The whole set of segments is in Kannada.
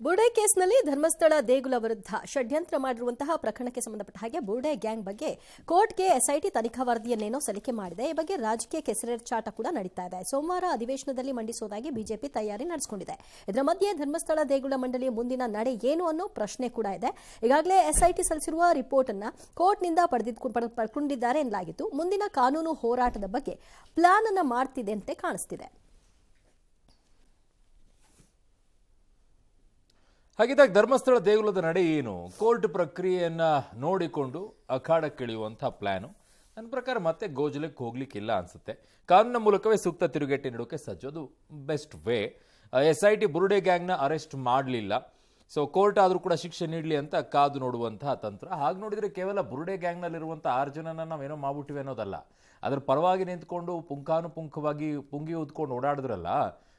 ಬುರ್ಡೆ ಕೇಸ್ನಲ್ಲಿ ಧರ್ಮಸ್ಥಳ ದೇಗುಲ ವಿರುದ್ಧ ಷಡ್ಯಂತ್ರ ಮಾಡಿರುವಂತಹ ಪ್ರಕರಣಕ್ಕೆ ಸಂಬಂಧಪಟ್ಟ ಹಾಗೆ ಬುರ್ಡೆ ಗ್ಯಾಂಗ್ ಬಗ್ಗೆ ಕೋರ್ಟ್ಗೆ ಎಸ್ಐಟಿ ತನಿಖಾ ವರದಿಯನ್ನೇನೋ ಸಲ್ಲಿಕೆ ಮಾಡಿದೆ. ಈ ಬಗ್ಗೆ ರಾಜಕೀಯ ಕೆಸರೆರಚಾಟ ಕೂಡ ನಡೀತಾ ಇದೆ. ಸೋಮವಾರ ಅಧಿವೇಶನದಲ್ಲಿ ಮಂಡಿಸುವುದಾಗಿ ಬಿಜೆಪಿ ತಯಾರಿ ನಡೆಸಿಕೊಂಡಿದೆ. ಇದರ ಮಧ್ಯೆ ಧರ್ಮಸ್ಥಳ ದೇಗುಲ ಮಂಡಳಿಯ ಮುಂದಿನ ನಡೆ ಏನು ಅನ್ನೋ ಪ್ರಶ್ನೆ ಕೂಡ ಇದೆ. ಈಗಾಗಲೇ ಎಸ್ಐಟಿ ಸಲ್ಲಿಸಿರುವ ರಿಪೋರ್ಟ್ ಅನ್ನು ಕೋರ್ಟ್ನಿಂದ ಪಡೆದುಕೊಂಡಿದ್ದಾರೆ ಎನ್ನಲಾಗಿತ್ತು. ಮುಂದಿನ ಕಾನೂನು ಹೋರಾಟದ ಬಗ್ಗೆ ಪ್ಲಾನ್ ಅನ್ನು ಮಾಡ್ತಿದೆ ಅಂತ ಕಾಣಿಸ್ತಿದೆ. ಹಾಗಿದ್ದಾಗ ಧರ್ಮಸ್ಥಳ ದೇಗುಲದ ನಡೆ ಏನು? ಕೋರ್ಟ್ ಪ್ರಕ್ರಿಯೆಯನ್ನ ನೋಡಿಕೊಂಡು ಅಖಾಡಕ್ಕಿಳಿಯುವಂತಹ ಪ್ಲಾನು ನನ್ನ ಪ್ರಕಾರ ಮತ್ತೆ ಗೋಜಲಕ್ಕೆ ಹೋಗ್ಲಿಕ್ಕಿಲ್ಲ ಅನ್ಸುತ್ತೆ. ಕಾನೂನಿನ ಮೂಲಕವೇ ಸೂಕ್ತ ತಿರುಗೇಟು ನೀಡೋಕೆ ಸಜ್ಜು, ಅದು ಬೆಸ್ಟ್ ವೇ. ಎಸ್ಐಟಿ ಬುರ್ಡೆ ಗ್ಯಾಂಗ್ನ ಅರೆಸ್ಟ್ ಮಾಡಲಿಲ್ಲ, ಸೊ ಕೋರ್ಟ್ ಆದರೂ ಕೂಡ ಶಿಕ್ಷೆ ನೀಡಲಿ ಅಂತ ಕಾದು ನೋಡುವಂತಹ ತಂತ್ರ. ಹಾಗೆ ನೋಡಿದರೆ ಕೇವಲ ಬುರ್ಡೆ ಗ್ಯಾಂಗ್ನಲ್ಲಿರುವಂಥ 6 ಜನನ ನಾವೇನೋ ಮಾಡ್ಬಿಟ್ಟಿವಿ ಅನ್ನೋದಲ್ಲ, ಅದರ ಪರವಾಗಿ ನಿಂತ್ಕೊಂಡು ಪುಂಖಾನುಪುಂಖವಾಗಿ ಪುಂಗಿ ಊದ್ಕೊಂಡು ಓಡಾಡಿದ್ರಲ್ಲ,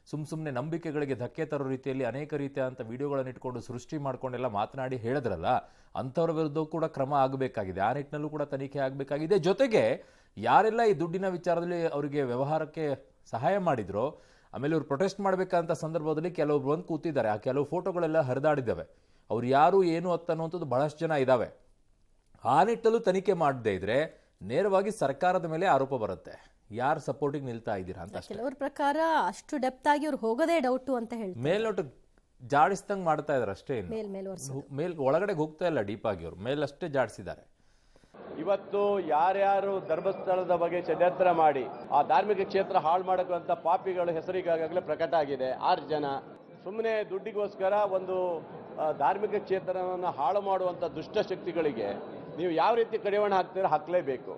ಸುಮ್ಮನೆ ನಂಬಿಕೆಗಳಿಗೆ ಧಕ್ಕೆ ತರೋ ರೀತಿಯಲ್ಲಿ ಅನೇಕ ರೀತಿಯಾದಂಥ ವಿಡಿಯೋಗಳನ್ನು ಇಟ್ಕೊಂಡು ಸೃಷ್ಟಿ ಮಾಡ್ಕೊಂಡೆಲ್ಲ ಮಾತನಾಡಿ ಹೇಳಿದ್ರಲ್ಲ, ಅಂಥವ್ರ ವಿರುದ್ಧ ಕೂಡ ಕ್ರಮ ಆಗಬೇಕಾಗಿದೆ. ಆ ನಿಟ್ಟಿನಲ್ಲೂ ಕೂಡ ತನಿಖೆ ಆಗಬೇಕಾಗಿದೆ. ಜೊತೆಗೆ ಯಾರೆಲ್ಲ ಈ ದುಡ್ಡಿನ ವಿಚಾರದಲ್ಲಿ ಅವರಿಗೆ ವ್ಯವಹಾರಕ್ಕೆ ಸಹಾಯ ಮಾಡಿದ್ರೋ, ಆಮೇಲೆ ಇವ್ರು ಪ್ರೊಟೆಸ್ಟ್ ಮಾಡಬೇಕಂತ ಸಂದರ್ಭದಲ್ಲಿ ಕೆಲವರು ಬಂದು ಕೂತಿದ್ದಾರೆ. ಆ ಕೆಲವು ಫೋಟೋಗಳೆಲ್ಲ ಹರಿದಾಡಿದ್ದಾವೆ. ಅವ್ರು ಯಾರು ಏನು ಅನ್ನುವಂಥದ್ದು ಬಹಳಷ್ಟು ಜನ ಇದ್ದಾವೆ. ಆ ನಿಟ್ಟಲ್ಲೂ ತನಿಖೆ ಮಾಡದೇ ಇದ್ರೆ ನೇರವಾಗಿ ಸರ್ಕಾರದ ಮೇಲೆ ಆರೋಪ ಬರುತ್ತೆ. ಯಾರು ಸಪೋರ್ಟಿಗೆ ನಿಲ್ತಾ ಇದ್ದೀರಾ ಅಂತ. ಕೆಲವರ ಪ್ರಕಾರ ಅಷ್ಟು ಡೆಪ್ತ್ ಆಗಿ ಅವ್ರು ಹೋಗೋದೇ ಡೌಟು ಅಂತ ಹೇಳ್ತಾರೆ. ಮೇಲ್ನೋಟ ಜಾಡಿಸ್ದಂಗೆ ಮಾಡ್ತಾ ಇದಾರೆ ಅಷ್ಟೇ, ಮೇಲ್ ಒಳಗಡೆ ಹೋಗ್ತಾ ಇಲ್ಲ ಡೀಪ್ ಆಗಿ. ಅವ್ರು ಮೇಲಷ್ಟೇ ಜಾಡಿಸಿದ್ದಾರೆ. ಇವತ್ತು ಯಾರ್ಯಾರು ಧರ್ಮಸ್ಥಳದ ಬಗ್ಗೆ ಷಡ್ಯಂತ್ರ ಮಾಡಿ ಆ ಧಾರ್ಮಿಕ ಕ್ಷೇತ್ರ ಹಾಳು ಮಾಡಕ್ಕಂತ ಪಾಪಿಗಳ ಹೆಸರಿಗಾಗಲೇ ಪ್ರಕಟ ಆಗಿದೆ. 6 ಜನ ಸುಮ್ಮನೆ ದುಡ್ಡಿಗೋಸ್ಕರ ಒಂದು ಧಾರ್ಮಿಕ ಕ್ಷೇತ್ರವನ್ನು ಹಾಳು ಮಾಡುವಂತ ದುಷ್ಟಶಕ್ತಿಗಳಿಗೆ ನೀವು ಯಾವ ರೀತಿ ಕಡಿವಾಣ ಹಾಕ್ತೀರಾ, ಹಾಕಲೇಬೇಕು.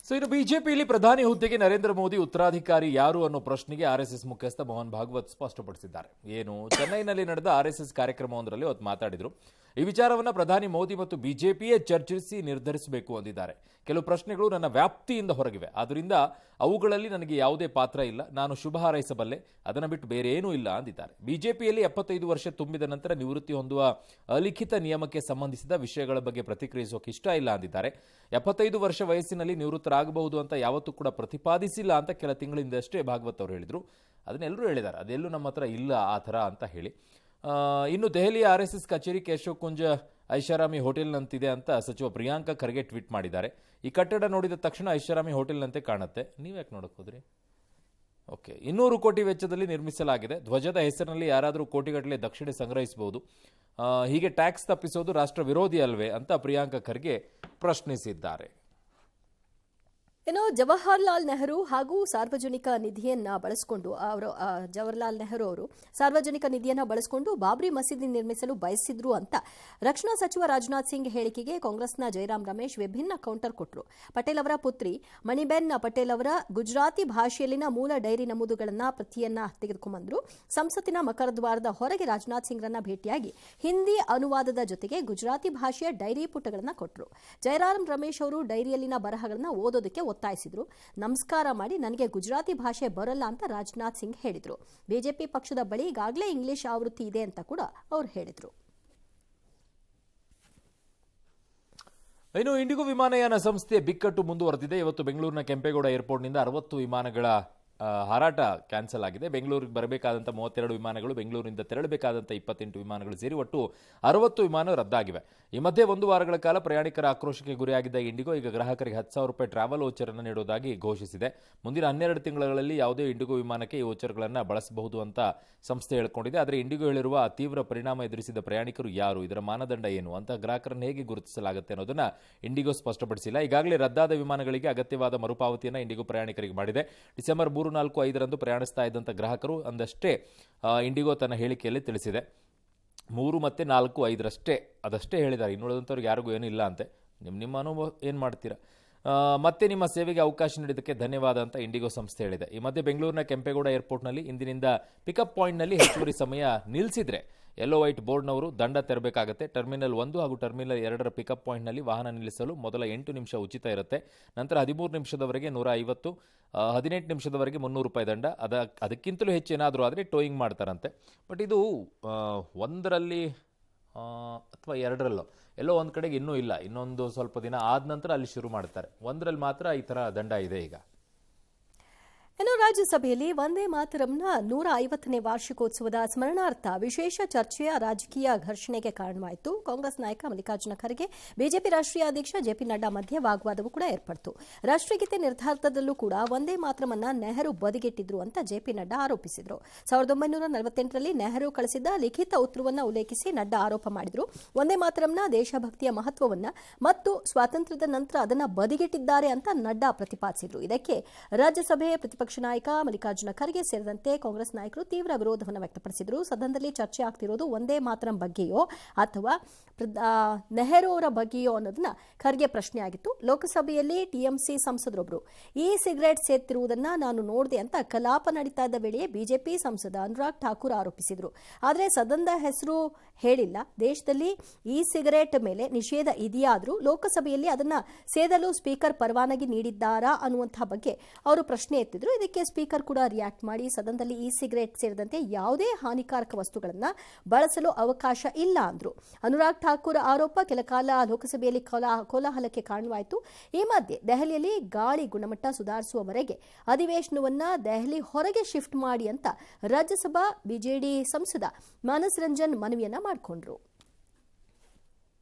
ಸೊ ಇನ್ನು ಬಿಜೆಪಿಯಲ್ಲಿ ಪ್ರಧಾನಿ ಹುದ್ದೆಗೆ ನರೇಂದ್ರ ಮೋದಿ ಉತ್ತರಾಧಿಕಾರಿ ಯಾರು ಅನ್ನೋ ಪ್ರಶ್ನೆಗೆ ಆರ್ಎಸ್ಎಸ್ ಮುಖ್ಯಸ್ಥ ಮೋಹನ್ ಭಾಗವತ್ ಸ್ಪಷ್ಟಪಡಿಸಿದ್ದಾರೆ. ಏನು, ಚೆನ್ನೈನಲ್ಲಿ ನಡೆದ ಆರ್ಎಸ್ಎಸ್ ಕಾರ್ಯಕ್ರಮವೊಂದರಲ್ಲಿ ಅವತ್ತು ಮಾತಾಡಿದ್ರು. ಈ ವಿಚಾರವನ್ನು ಪ್ರಧಾನಿ ಮೋದಿ ಮತ್ತು ಬಿಜೆಪಿಯೇ ಚರ್ಚಿಸಿ ನಿರ್ಧರಿಸಬೇಕು ಅಂದಿದ್ದಾರೆ. ಕೆಲವು ಪ್ರಶ್ನೆಗಳು ನನ್ನ ವ್ಯಾಪ್ತಿಯಿಂದ ಹೊರಗಿವೆ, ಆದ್ದರಿಂದ ಅವುಗಳಲ್ಲಿ ನನಗೆ ಯಾವುದೇ ಪಾತ್ರ ಇಲ್ಲ. ನಾನು ಶುಭ ಹಾರೈಸಬಲ್ಲೆ, ಅದನ್ನು ಬಿಟ್ಟು ಬೇರೆ ಏನೂ ಇಲ್ಲ ಅಂದಿದ್ದಾರೆ. ಬಿಜೆಪಿಯಲ್ಲಿ 75 ವರ್ಷ ತುಂಬಿದ ನಂತರ ನಿವೃತ್ತಿ ಹೊಂದುವ ಅಲಿಖಿತ ನಿಯಮಕ್ಕೆ ಸಂಬಂಧಿಸಿದ ವಿಷಯಗಳ ಬಗ್ಗೆ ಪ್ರತಿಕ್ರಿಯಿಸೋಕೆ ಇಷ್ಟ ಇಲ್ಲ ಅಂದಿದ್ದಾರೆ. 75 ವರ್ಷ ವಯಸ್ಸಿನಲ್ಲಿ ನಿವೃತ್ತರಾಗಬಹುದು ಅಂತ ಯಾವತ್ತೂ ಕೂಡ ಪ್ರತಿಪಾದಿಸಿಲ್ಲ ಅಂತ ಕೆಲ ತಿಂಗಳಿಂದಷ್ಟೇ ಭಾಗವತ್ ಅವರು ಹೇಳಿದ್ರು. ಅದನ್ನೆಲ್ಲರೂ ಹೇಳಿದ್ದಾರೆ, ಅದೆಲ್ಲೂ ನಮ್ಮ ಹತ್ರ ಇಲ್ಲ ಆ ಥರ ಅಂತ ಹೇಳಿ. ಇನ್ನು ದೆಹಲಿಯ ಆರ್ಎಸ್ಎಸ್ ಕಚೇರಿ ಕೇಶವ್ ಕುಂಜ್ ಐಷಾರಾಮಿ ಹೋಟೆಲ್ನಂತಿದೆ ಅಂತ ಸಚಿವ ಪ್ರಿಯಾಂಕಾ ಖರ್ಗೆ ಟ್ವೀಟ್ ಮಾಡಿದ್ದಾರೆ. ಈ ಕಟ್ಟಡ ನೋಡಿದ ತಕ್ಷಣ ಐಷಾರಾಮಿ ಹೋಟೆಲ್ನಂತೆ ಕಾಣುತ್ತೆ. ನೀವ್ಯಾಕೆ ನೋಡಕ್ ಹೋದ್ರಿ? ಓಕೆ, 200 ಕೋಟಿ ವೆಚ್ಚದಲ್ಲಿ ನಿರ್ಮಿಸಲಾಗಿದೆ. ಧ್ವಜದ ಹೆಸರಿನಲ್ಲಿ ಯಾರಾದರೂ ಕೋಟಿಗಟ್ಟಲೆ ದಕ್ಷಿಣೆ ಸಂಗ್ರಹಿಸಬಹುದು. ಹೀಗೆ ಟ್ಯಾಕ್ಸ್ ತಪ್ಪಿಸೋದು ರಾಷ್ಟ್ರ ವಿರೋಧಿ ಅಲ್ವೇ ಅಂತ ಪ್ರಿಯಾಂಕಾ ಖರ್ಗೆ ಪ್ರಶ್ನಿಸಿದ್ದಾರೆ. ಇನ್ನು ಜವಾಹರ್ಲಾಲ್ ನೆಹರು ಹಾಗೂ ಸಾರ್ವಜನಿಕ ನಿಧಿಯನ್ನ ಬಳಸಿಕೊಂಡು ಜವಾಹರ್ಲಾಲ್ ನೆಹರು ಅವರು ಸಾರ್ವಜನಿಕ ನಿಧಿಯನ್ನ ಬಳಸಿಕೊಂಡು ಬಾಬ್ರಿ ಮಸೀದಿ ನಿರ್ಮಿಸಲು ಬಯಸಿದ್ರು ಅಂತ ರಕ್ಷಣಾ ಸಚಿವ ರಾಜನಾಥ್ ಸಿಂಗ್ ಹೇಳಿಕೆಗೆ ಕಾಂಗ್ರೆಸ್ನ ಜಯರಾಮ್ ರಮೇಶ್ ವಿಭಿನ್ನ ಕೌಂಟರ್ ಕೊಟ್ಟರು. ಪಟೇಲ್ ಅವರ ಪುತ್ರಿ ಮಣಿಬೆನ್ ಪಟೇಲ್ ಅವರ ಗುಜರಾತಿ ಭಾಷೆಯಲ್ಲಿನ ಮೂಲ ಡೈರಿ ನಮೂದುಗಳನ್ನ ಪ್ರತಿಯನ್ನ ತೆಗೆದುಕೊಂಡ್ಬಂದ್ರು. ಸಂಸತ್ತಿನ ಮಕರದ್ವಾರದ ಹೊರಗೆ ರಾಜನಾಥ್ ಸಿಂಗ್ರನ್ನ ಭೇಟಿಯಾಗಿ ಹಿಂದಿ ಅನುವಾದದ ಜೊತೆಗೆ ಗುಜರಾತಿ ಭಾಷೆಯ ಡೈರಿ ಪುಟಗಳನ್ನ ಕೊಟ್ಟರು. ಜಯರಾಮ್ ರಮೇಶ್ ಅವರು ಡೈರಿಯಲ್ಲಿನ ಬರಹಗಳನ್ನ ಓದೋದಕ್ಕೆ ಒತ್ತಾಯಿಸಿದ್ರು. ನಮಸ್ಕಾರ ಮಾಡಿ ನನಗೆ ಗುಜರಾತಿ ಭಾಷೆ ಬರಲ್ಲ ಅಂತ ರಾಜನಾಥ್ ಸಿಂಗ್ ಹೇಳಿದ್ರು. ಬಿಜೆಪಿ ಪಕ್ಷದ ಬಳಿ ಈಗಾಗಲೇ ಇಂಗ್ಲಿಷ್ ಆವೃತ್ತಿ ಇದೆ ಅಂತ ಕೂಡ ಅವರು ಹೇಳಿದ್ರು. ಇನ್ನು ಇಂಡಿಗೋ ವಿಮಾನಯಾನ ಸಂಸ್ಥೆಯ ಬಿಕ್ಕಟ್ಟು ಮುಂದುವರೆದಿದೆ. ಇವತ್ತು ಬೆಂಗಳೂರಿನ ಕೆಂಪೇಗೌಡ ಏರ್ಪೋರ್ಟ್ನಿಂದ 60 ವಿಮಾನಗಳ ಹಾರಾಟ ಕ್ಯಾನ್ಸಲ್ ಆಗಿದೆ. ಬೆಂಗಳೂರಿಗೆ ಬರಬೇಕಾದಂಥ 32 ವಿಮಾನಗಳು, ಬೆಂಗಳೂರಿನಿಂದ ತೆರಳಬೇಕಾದಂಥ 28 ವಿಮಾನಗಳು ಸೇರಿ ಒಟ್ಟು 60 ವಿಮಾನ ರದ್ದಾಗಿವೆ. ಈ ಮಧ್ಯೆ 1 ವಾರಗಳ ಕಾಲ ಪ್ರಯಾಣಿಕರ ಆಕ್ರೋಶಕ್ಕೆ ಗುರಿಯಾಗಿದ್ದ ಇಂಡಿಗೋ ಈಗ ಗ್ರಾಹಕರಿಗೆ 10,000 ರೂಪಾಯಿ ಟ್ರಾವೆಲ್ ವೋಚರ್ ಅನ್ನು ನೀಡುವುದಾಗಿ ಘೋಷಿಸಿದೆ. ಮುಂದಿನ 12 ತಿಂಗಳಲ್ಲಿ ಯಾವುದೇ ಇಂಡಿಗೋ ವಿಮಾನಕ್ಕೆ ಈ ವೋಚರ್ಗಳನ್ನು ಬಳಸಬಹುದು ಅಂತ ಸಂಸ್ಥೆ ಹೇಳಿಕೊಂಡಿದೆ. ಆದರೆ ಇಂಡಿಗೋ ಹೇಳಿರುವ ತೀವ್ರ ಪರಿಣಾಮ ಎದುರಿಸಿದ ಪ್ರಯಾಣಿಕರು ಯಾರು, ಇದರ ಮಾನದಂಡ ಏನು ಅಂತ ಗ್ರಾಹಕರನ್ನು ಹೇಗೆ ಗುರುತಿಸಲಾಗುತ್ತೆ ಅನ್ನೋದನ್ನ ಇಂಡಿಗೋ ಸ್ಪಷ್ಟಪಡಿಸಿಲ್ಲ. ಈಗಾಗಲೇ ರದ್ದಾದ ವಿಮಾನಗಳಿಗೆ ಅಗತ್ಯವಾದ ಮರುಪಾವತಿಯನ್ನು ಇಂಡಿಗೋ ಪ್ರಯಾಣಿಕರಿಗೆ ಮಾಡಿದೆ. ಡಿಸೆಂಬರ್ 3, 4, 5ರಂದು ಪ್ರಯಾಣಿಸ್ತಾ ಇದ್ದಂಥ ಗ್ರಾಹಕರು ಅಂದಷ್ಟೇ ಇಂಡಿಗೋ ತನ್ನ ಹೇಳಿಕೆಯಲ್ಲಿ ತಿಳಿಸಿದೆ. 3 ಮತ್ತು 4, 5ರಷ್ಟೇ ಅದಷ್ಟೇ ಹೇಳಿದ್ದಾರೆ. ಇನ್ನುಳಿದಂಥವ್ರಿಗೆ ಯಾರಿಗೂ ಏನೂ ಇಲ್ಲ ಅಂತೆ. ನಿಮ್ಮ ಅನುಭವ ಏನು ಮಾಡ್ತೀರಾ? ಮತ್ತೆ ನಿಮ್ಮ ಸೇವೆಗೆ ಅವಕಾಶ ನೀಡಿದ್ದಕ್ಕೆ ಧನ್ಯವಾದ ಅಂತ ಇಂಡಿಗೋ ಸಂಸ್ಥೆ ಹೇಳಿದೆ. ಈ ಮಧ್ಯೆ ಬೆಂಗಳೂರಿನ ಕೆಂಪೇಗೌಡ ಏರ್ಪೋರ್ಟ್ನಲ್ಲಿ ಇಂದಿನಿಂದ ಪಿಕಪ್ ಪಾಯಿಂಟ್ನಲ್ಲಿ ಹೆಚ್ಚುವರಿ ಸಮಯ ನಿಲ್ಲಿಸಿದ್ರೆ ಯೆಲ್ಲೋ ವೈಟ್ ಬೋರ್ಡ್ನವರು ದಂಡ ತೆರಬೇಕಾಗುತ್ತೆ. ಟರ್ಮಿನಲ್ 1 ಹಾಗೂ ಟರ್ಮಿನಲ್ 2ರ ಪಿಕಪ್ ಪಾಯಿಂಟ್ನಲ್ಲಿ ವಾಹನ ನಿಲ್ಲಿಸಲು ಮೊದಲ 8 ನಿಮಿಷ ಉಚಿತ ಇರುತ್ತೆ. ನಂತರ 13 ನಿಮಿಷದವರೆಗೆ 150, 18 ನಿಮಿಷದವರೆಗೆ 300 ರೂಪಾಯಿ ದಂಡ. ಅದಕ್ಕಿಂತಲೂ ಹೆಚ್ಚು ಏನಾದರೂ ಆದರೆ ಟೋಯಿಂಗ್ ಮಾಡ್ತಾರಂತೆ. ಬಟ್ ಇದು 1ರಲ್ಲಿ ಅಥವಾ 2ರಲ್ಲೋ ಎಲ್ಲೋ ಒಂದು ಕಡೆಗೆ ಇನ್ನೂ ಇಲ್ಲ, ಇನ್ನೊಂದು ಸ್ವಲ್ಪ ದಿನ ಆದ ನಂತರ ಅಲ್ಲಿ ಶುರು ಮಾಡ್ತಾರೆ. 1ರಲ್ಲಿ ಮಾತ್ರ ಈ ಥರ ದಂಡ ಇದೆ ಈಗ. ಇನ್ನು ರಾಜ್ಯಸಭೆಯಲ್ಲಿ ವಂದೇ ಮಾತರಂನ 150ನೇ ವಾರ್ಷಿಕೋತ್ಸವದ ಸ್ಮರಣಾರ್ಥ ವಿಶೇಷ ಚರ್ಚೆಯ ರಾಜಕೀಯ ಘರ್ಷಣೆಗೆ ಕಾರಣವಾಯಿತು. ಕಾಂಗ್ರೆಸ್ ನಾಯಕ ಮಲ್ಲಿಕಾರ್ಜುನ ಖರ್ಗೆ, ಬಿಜೆಪಿ ರಾಷ್ಟ್ರೀಯ ಅಧ್ಯಕ್ಷ ಜೆಪಿ ನಡ್ಡಾ ಮಧ್ಯೆ ವಾಗ್ವಾದವೂ ಕೂಡ ಏರ್ಪಡಿತು. ರಾಷ್ಟ್ರಗೀತೆ ನಿರ್ಧಾರದಲ್ಲೂ ಕೂಡ ವಂದೇ ಮಾತರಮನ್ನ ನೆಹರು ಬದಿಗೆಟ್ಟಿದ್ರು ಅಂತ ಜೆಪಿ ನಡ್ಡಾ ಆರೋಪಿಸಿದರು. 1948ರಲ್ಲಿ ನೆಹರು ಕಳಿಸಿದ್ದ ಲಿಖಿತ ಉತ್ತರವನ್ನು ಉಲ್ಲೇಖಿಸಿ ನಡ್ಡಾ ಆರೋಪ ಮಾಡಿದರು. ವಂದೇ ಮಾತರಂನ ದೇಶಭಕ್ತಿಯ ಮಹತ್ವವನ್ನ ಮತ್ತು ಸ್ವಾತಂತ್ರ್ಯದ ನಂತರ ಅದನ್ನು ಬದಿಗೆಟ್ಟಿದ್ದಾರೆ ಅಂತ ನಡ್ಡಾ ಪ್ರತಿಪಾದಿಸಿದರು. ಇದಕ್ಕೆ ರಾಜ್ಯಸಭೆ ಪ್ರತಿಪಕ್ಷ ನಾಯಕ ಮಲ್ಲಿಕಾರ್ಜುನ ಖರ್ಗೆ ಸೇರಿದಂತೆ ಕಾಂಗ್ರೆಸ್ ನಾಯಕರು ತೀವ್ರ ವಿರೋಧವನ್ನು ವ್ಯಕ್ತಪಡಿಸಿದರು. ಸದನದಲ್ಲಿ ಚರ್ಚೆ ಆಗ್ತಿರೋದು ಒಂದೇ ಮಾತರಂ ಬಗ್ಗೆಯೋ ಅಥವಾ ನೆಹರು ಅವರ ಬಗ್ಗೆಯೋ ಅನ್ನೋದನ್ನ ಖರ್ಗೆ ಪ್ರಶ್ನೆಯಾಗಿತ್ತು. ಲೋಕಸಭೆಯಲ್ಲಿ ಟಿಎಂಸಿ ಸಂಸದರೊಬ್ಬರು ಇ ಸಿಗರೇಟ್ ಸೇರ್ತಿರುವುದನ್ನ ನಾನು ನೋಡಿದೆ ಅಂತ ಕಲಾಪ ನಡೀತಾ ಇದ್ದ ವೇಳೆಯೇ ಬಿಜೆಪಿ ಸಂಸದ ಅನುರಾಗ್ ಠಾಕೂರ್ ಆರೋಪಿಸಿದರು. ಆದರೆ ಸದನದ ಹೆಸರು ಹೇಳಿಲ್ಲ. ದೇಶದಲ್ಲಿ ಇ ಸಿಗರೇಟ್ ಮೇಲೆ ನಿಷೇಧ ಇದೆಯಾದರೂ ಲೋಕಸಭೆಯಲ್ಲಿ ಅದನ್ನ ಸೇದಲು ಸ್ಪೀಕರ್ ಪರವಾನಗಿ ನೀಡಿದ್ದಾರಾ ಅನ್ನುವಂತಹ ಬಗ್ಗೆ ಅವರು ಪ್ರಶ್ನೆ ಎತ್ತಿದ್ರು. ಇದಕ್ಕೆ ಸ್ಪೀಕರ್ ಕೂಡ ರಿಯಾಕ್ಟ್ ಮಾಡಿ ಸದನದಲ್ಲಿ ಇ ಸಿಗರೇಟ್ ಸೇರಿದಂತೆ ಯಾವುದೇ ಹಾನಿಕಾರಕ ವಸ್ತುಗಳನ್ನು ಬಳಸಲು ಅವಕಾಶ ಇಲ್ಲ ಅಂದ್ರು. ಅನುರಾಗ್ ಠಾಕೂರ್ ಆರೋಪ ಕೆಲಕಾಲ ಲೋಕಸಭೆಯಲ್ಲಿ ಕೋಲಾಹಲಕ್ಕೆ ಕಾರಣವಾಯಿತು. ಈ ಮಧ್ಯೆ ದೆಹಲಿಯಲ್ಲಿ ಗಾಳಿ ಗುಣಮಟ್ಟ ಸುಧಾರಿಸುವವರೆಗೆ ಅಧಿವೇಶನವನ್ನ ದೆಹಲಿ ಹೊರಗೆ ಶಿಫ್ಟ್ ಮಾಡಿ ಅಂತ ರಾಜ್ಯಸಭಾ ಬಿಜೆಡಿ ಸಂಸದ ಮಾನಸ್ ರಂಜನ್ ಮನವಿಯನ್ನ ಮಾಡಿಕೊಂಡ್ರು.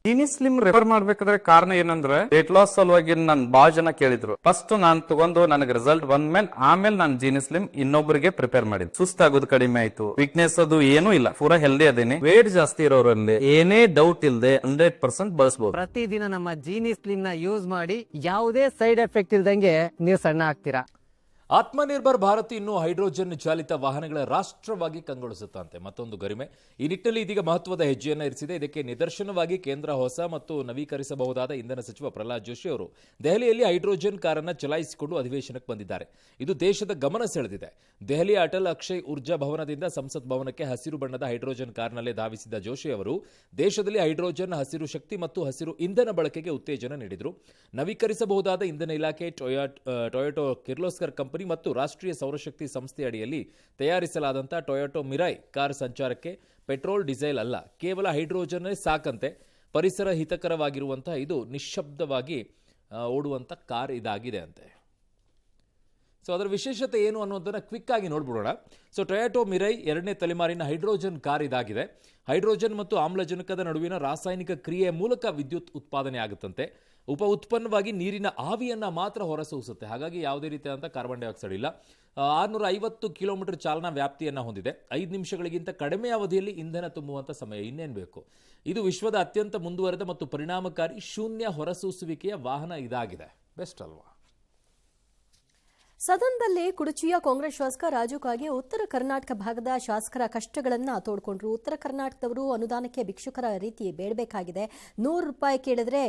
ಜೀನಿ ಸ್ಲಿಮ್ ರೆಫರ್ ಮಾಡ್ಬೇಕಾದ್ರೆ ಕಾರಣ ಏನಂದ್ರೆ ವೇಟ್ ಲಾಸ್ ಸಲುವಾಗಿ ನನ್ ಬಾಳ ಜನ ಕೇಳಿದ್ರು. ಫಸ್ಟ್ ನಾನ್ ತಗೊಂಡು ನನಗೆ ರಿಸಲ್ಟ್ ಬಂದ್ಮೇಲೆ ಆಮೇಲೆ ನಾನು ಜೀನಿ ಸ್ಲಿಮ್ ಇನ್ನೊಬ್ಬರಿಗೆ ಪ್ರಿಪೇರ್ ಮಾಡಿದ್. ಸುಸ್ತಾಗೋದು ಕಡಿಮೆ ಆಯ್ತು, ವೀಕ್ನೆಸ್ ಅದು ಏನೂ ಇಲ್ಲ, ಪೂರಾ ಹೆಲ್ದಿ ಅದೇನೆ. ವೇಟ್ ಜಾಸ್ತಿ ಇರೋರಲ್ಲಿ ಏನೇ ಡೌಟ್ ಇಲ್ಲದೆ 100% ಬಳಸಬಹುದು. ಪ್ರತಿದಿನ ನಮ್ಮ ಜೀನಿ ಸ್ಲಿಮ್ ನ ಯೂಸ್ ಮಾಡಿ ಯಾವುದೇ ಸೈಡ್ ಎಫೆಕ್ಟ್ ಇಲ್ದಂಗೆ ನೀವು ಸಣ್ಣ ಆಗ್ತೀರಾ. ಆತ್ಮನಿರ್ಭರ್ ಭಾರತ್ ಇನ್ನು ಹೈಡ್ರೋಜನ್ ಚಾಲಿತ ವಾಹನಗಳ ರಾಷ್ಟ್ರವಾಗಿ ಕಂಗೊಳಿಸುತ್ತಂತೆ. ಮತ್ತೊಂದು ಗರಿಮೆ ಈ ನಿಟ್ಟಿನಲ್ಲಿ ಇದೀಗ ಮಹತ್ವದ ಹೆಜ್ಜೆಯನ್ನು ಇರಿಸಿದೆ. ಇದಕ್ಕೆ ನಿದರ್ಶನವಾಗಿ ಕೇಂದ್ರ ಹೊಸ ಮತ್ತು ನವೀಕರಿಸಬಹುದಾದ ಇಂಧನ ಸಚಿವ ಪ್ರಹ್ಲಾದ್ ಜೋಶಿ ಅವರು ದೆಹಲಿಯಲ್ಲಿ ಹೈಡ್ರೋಜನ್ ಕಾರನ್ನು ಚಲಾಯಿಸಿಕೊಂಡು ಅಧಿವೇಶನಕ್ಕೆ ಬಂದಿದ್ದಾರೆ. ಇದು ದೇಶದ ಗಮನ ಸೆಳೆದಿದೆ. ದೆಹಲಿಯ ಅಟಲ್ ಅಕ್ಷಯ್ ಊರ್ಜಾ ಭವನದಿಂದ ಸಂಸತ್ ಭವನಕ್ಕೆ ಹಸಿರು ಬಣ್ಣದ ಹೈಡ್ರೋಜನ್ ಕಾರ್ನಲ್ಲೇ ಧಾವಿಸಿದ ಜೋಶಿ ಅವರು ದೇಶದಲ್ಲಿ ಹೈಡ್ರೋಜನ್, ಹಸಿರು ಶಕ್ತಿ ಮತ್ತು ಹಸಿರು ಇಂಧನ ಬಳಕೆಗೆ ಉತ್ತೇಜನ ನೀಡಿದರು. ನವೀಕರಿಸಬಹುದಾದ ಇಂಧನ ಇಲಾಖೆ, ಟೊಯೋಟೋ ಕಿರ್ಲೋಸ್ಕರ್ ಕಂಪನಿ ಮತ್ತು ರಾಷ್ಟ್ರೀಯ ಸೌರಶಕ್ತಿ ಸಂಸ್ಥೆ ಅಡಿಯಲ್ಲಿ ತಯಾರಿಸಲಾದಂಥ ಟೊಯೋಟೋ ಮಿರೈ ಕಾರ್ ಸಂಚಾರಕ್ಕೆ ಪೆಟ್ರೋಲ್, ಡೀಸೆಲ್ ಅಲ್ಲ, ಕೇವಲ ಹೈಡ್ರೋಜನ್ ಸಾಕಂತೆ. ಪರಿಸರ ಹಿತಕರವಾಗಿರುವಂತಹ ಇದು ನಿಶ್ಶಬ್ದವಾಗಿ ಓಡುವಂಥ ಕಾರ್ ಇದಾಗಿದೆ ಅಂತೆ. ಸೊ ಅದರ ವಿಶೇಷತೆ ಏನು ಅನ್ನೋದನ್ನು ಕ್ವಿಕ್ ಆಗಿ ನೋಡ್ಬಿಡೋಣ. ಸೊ ಟೊಯೋಟೋ ಮಿರೈ 2ನೇ ತಲೆಮಾರಿನ ಹೈಡ್ರೋಜನ್ ಕಾರ್ ಇದಾಗಿದೆ. ಹೈಡ್ರೋಜನ್ ಮತ್ತು ಆಮ್ಲಜನಕದ ನಡುವಿನ ರಾಸಾಯನಿಕ ಕ್ರಿಯೆಯ ಮೂಲಕ ವಿದ್ಯುತ್ ಉತ್ಪಾದನೆ ಆಗುತ್ತಂತೆ. ಉಪ ಉತ್ಪನ್ನವಾಗಿ ನೀರಿನ ಆವಿಯನ್ನ ಮಾತ್ರ ಹೊರಸೂಸುತ್ತೆ. ಹಾಗಾಗಿ ಯಾವುದೇ ರೀತಿಯಾದಂಥ ಕಾರ್ಬನ್ ಡೈಆಕ್ಸೈಡ್ ಇಲ್ಲ. 650 ಕಿಲೋಮೀಟರ್ ಚಾಲನಾ ವ್ಯಾಪ್ತಿಯನ್ನು ಹೊಂದಿದೆ. 5 ನಿಮಿಷಗಳಿಗಿಂತ ಕಡಿಮೆ ಅವಧಿಯಲ್ಲಿ ಇಂಧನ ತುಂಬುವಂಥ ಸಮಯ ಇನ್ನೇನು ಬೇಕು. ಇದು ವಿಶ್ವದ ಅತ್ಯಂತ ಮುಂದುವರೆದ ಮತ್ತು ಪರಿಣಾಮಕಾರಿ ಶೂನ್ಯ ಹೊರಸೂಸುವಿಕೆಯ ವಾಹನ ಇದಾಗಿದೆ. ಬೆಸ್ಟ್ ಅಲ್ವಾ? ಸದನದಲ್ಲಿ ಕುಡಚಿಯ ಕಾಂಗ್ರೆಸ್ ಶಾಸಕ ರಾಜು ಕಾಗೆ ಉತ್ತರ ಕರ್ನಾಟಕ ಭಾಗದ ಶಾಸಕರ ಕಷ್ಟಗಳನ್ನು ತೋಡ್ಕೊಂಡ್ರು. ಉತ್ತರ ಕರ್ನಾಟಕದವರು ಅನುದಾನಕ್ಕೆ ಭಿಕ್ಷುಕರ ರೀತಿ ಬೇಡಬೇಕಾಗಿದೆ. 100 ರೂಪಾಯಿ ಕೇಳಿದ್ರೆ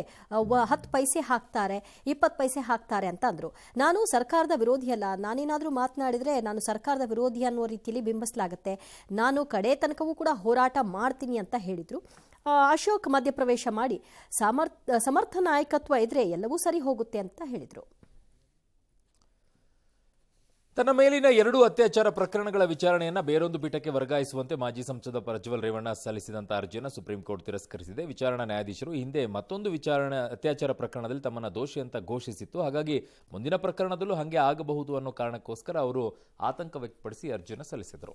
10 ಪೈಸೆ ಹಾಕ್ತಾರೆ, 20 ಪೈಸೆ ಹಾಕ್ತಾರೆ ಅಂತ ಅಂದ್ರು. ನಾನು ಸರ್ಕಾರದ ವಿರೋಧಿಯಲ್ಲ, ನಾನೇನಾದರೂ ಮಾತನಾಡಿದ್ರೆ ನಾನು ಸರ್ಕಾರದ ವಿರೋಧಿ ಅನ್ನುವ ರೀತಿಯಲ್ಲಿ ಬಿಂಬಿಸಲಾಗುತ್ತೆ. ನಾನು ಕಡೆ ತನಕವೂ ಕೂಡ ಹೋರಾಟ ಮಾಡ್ತೀನಿ ಅಂತ ಹೇಳಿದ್ರು. ಅಶೋಕ್ ಮಧ್ಯಪ್ರವೇಶ ಮಾಡಿ ಸಮರ್ಥ ನಾಯಕತ್ವ ಇದ್ರೆ ಎಲ್ಲವೂ ಸರಿ ಹೋಗುತ್ತೆ ಅಂತ ಹೇಳಿದ್ರು. ತನ್ನ ಮೇಲಿನ 2 ಅತ್ಯಾಚಾರ ಪ್ರಕರಣಗಳ ವಿಚಾರಣೆಯನ್ನು ಬೇರೊಂದು ಪೀಠಕ್ಕೆ ವರ್ಗಾಯಿಸುವಂತೆ ಮಾಜಿ ಸಂಸದ ಪ್ರಜ್ವಲ್ ರೇವಣ್ಣ ಸಲ್ಲಿಸಿದಂಥ ಅರ್ಜಿಯನ್ನು ಸುಪ್ರೀಂ ಕೋರ್ಟ್ ತಿರಸ್ಕರಿಸಿದೆ. ವಿಚಾರಣಾ ನ್ಯಾಯಾಧೀಶರು ಹಿಂದೆ ಮತ್ತೊಂದು ಅತ್ಯಾಚಾರ ಪ್ರಕರಣದಲ್ಲಿ ತಮ್ಮನ್ನು ದೋಷಿ ಅಂತ ಘೋಷಿಸಿತ್ತು. ಹಾಗಾಗಿ ಮುಂದಿನ ಪ್ರಕರಣದಲ್ಲೂ ಹಾಗೆ ಆಗಬಹುದು ಅನ್ನೋ ಕಾರಣಕ್ಕೋಸ್ಕರ ಅವರು ಆತಂಕ ವ್ಯಕ್ತಪಡಿಸಿ ಅರ್ಜಿಯನ್ನು ಸಲ್ಲಿಸಿದರು.